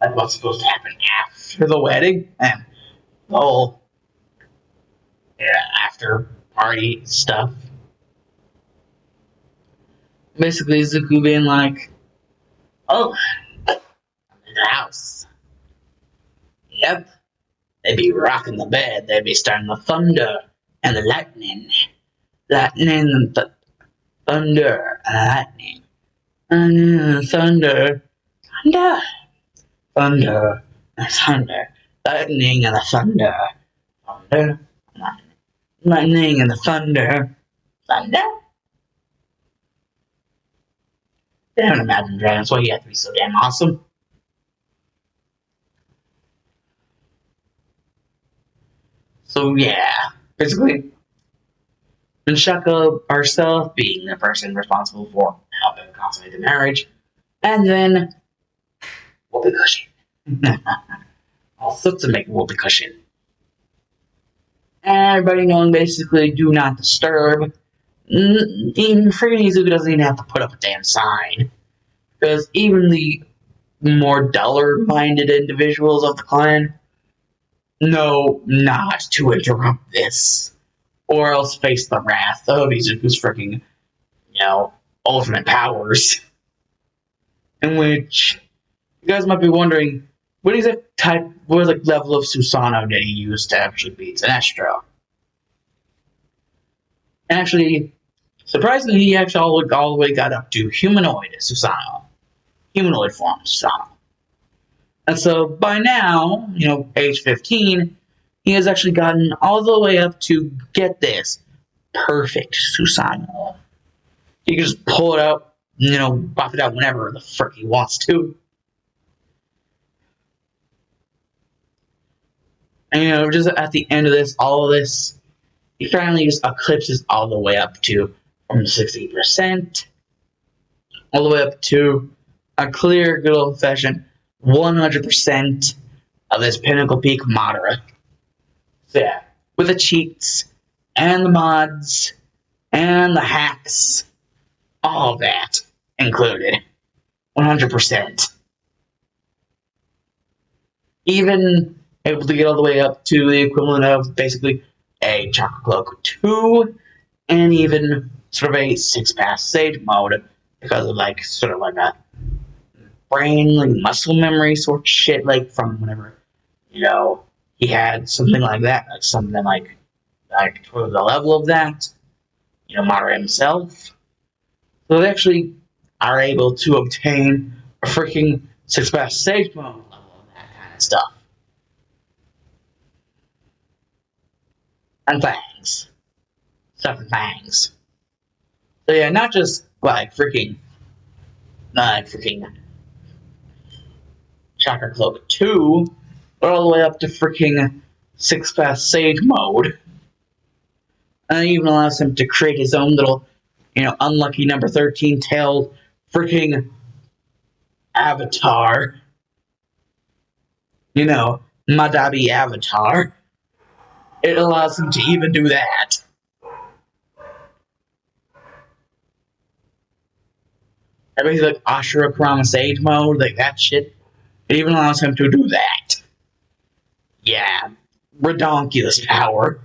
Like what's supposed to happen after the wedding and the whole after party stuff. Basically, Izuku being like, oh, I'm in the house. Yep. They'd be rocking the bed. They'd be starting the thunder and the lightning. Lightning and thunder and lightning. And thunder. Thunder. Thunder and thunder. Lightning and the thunder. Thunder. Lightning and the thunder. Thunder. Damn, Imagine Dragons. Why you have to be so damn awesome? So yeah, basically, Menshaka herself being the person responsible for helping consummate the marriage, and then whoopee cushion. All sorts of make whoopee cushion. Everybody knowing basically do not disturb. Even freaking Izuku doesn't even have to put up a damn sign. Because even the more duller minded individuals of the clan know not to interrupt this. Or else face the wrath of Izuku's freaking, ultimate powers. In which you guys might be wondering, what level of Susano did he use to actually beat Sinestro? And actually, surprisingly, he actually all the way got up to humanoid Susano. Humanoid form Susano. And so by now, age 15, he has actually gotten all the way up to, get this, perfect Susano. He can just pull it out, buff it out whenever the frick he wants to. And just at the end of all of this, he finally just eclipses all the way up to from 60%, all the way up to a clear, good old fashioned 100% of this pinnacle peak Madara. So yeah, with the cheats and the mods and the hacks, all of that included, 100%. Even able to get all the way up to the equivalent of basically a Chackra Cloak 2, and even sort of a 6-pass sage mode, because of sort of like a brain, muscle memory sort of shit, from whenever, he had something like that, something like toward the level of that, Madara himself. So they actually are able to obtain a freaking 6-pass sage mode level of that kind of stuff. And fangs. Stuff and fangs. So yeah, not just freaking Chackra Cloak 2, but all the way up to freaking 6-pass sage mode. And it even allows him to create his own little, unlucky number 13 tailed freaking avatar. Madabi avatar. It allows him to even do that. Everything's like Ashura Kurama Sage mode, like that shit. It even allows him to do that. Yeah. Redonkulous power.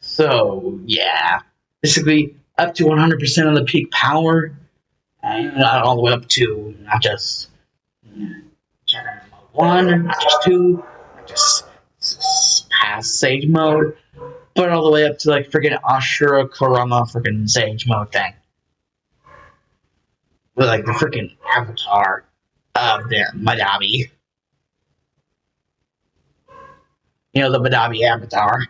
So, yeah. Basically, up to 100% of the peak power. And all the way up to not just Chakrama mode 1, not just 2, not just past Sage mode, but all the way up to freaking Ashura Kurama freaking Sage mode thing. With the freaking avatar of their Madabi. The Madabi avatar.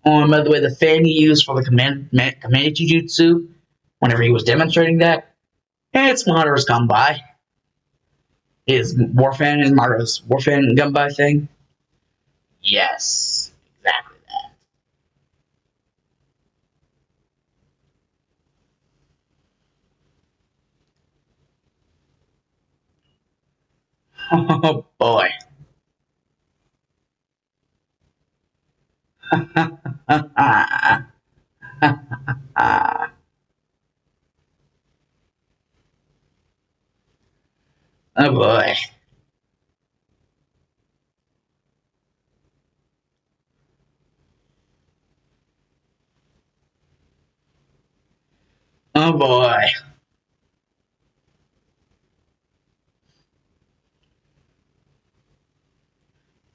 Oh, and by the way, the fan he used for the command Jutsu, whenever he was demonstrating that, it's Madara's Gunbai. His Warfan and Madara's Warfan Gunbai thing. Yes, exactly that. Oh boy. Oh boy. Oh boy.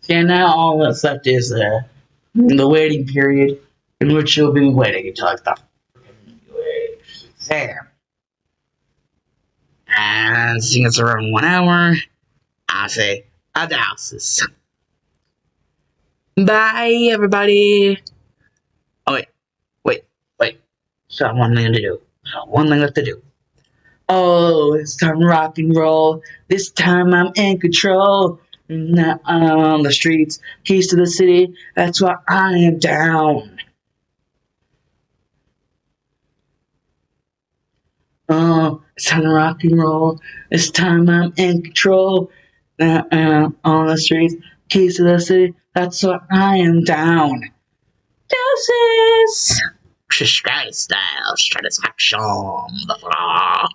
Yeah, now all that's left is the waiting period in which you'll be waiting until the exam. And seeing it's around 1 hour, I say adios. Bye, everybody. Oh, wait. So one thing to do. One thing left to do. Oh, it's time to rock and roll. This time I'm in control. Now I'm on the streets, keys to the city. That's why I am down. Oh, it's time to rock and roll. This time I'm in control. Now I'm on the streets, keys to the city. That's why I am down. Deuces! Stratus style, stratisfaction, the flaw.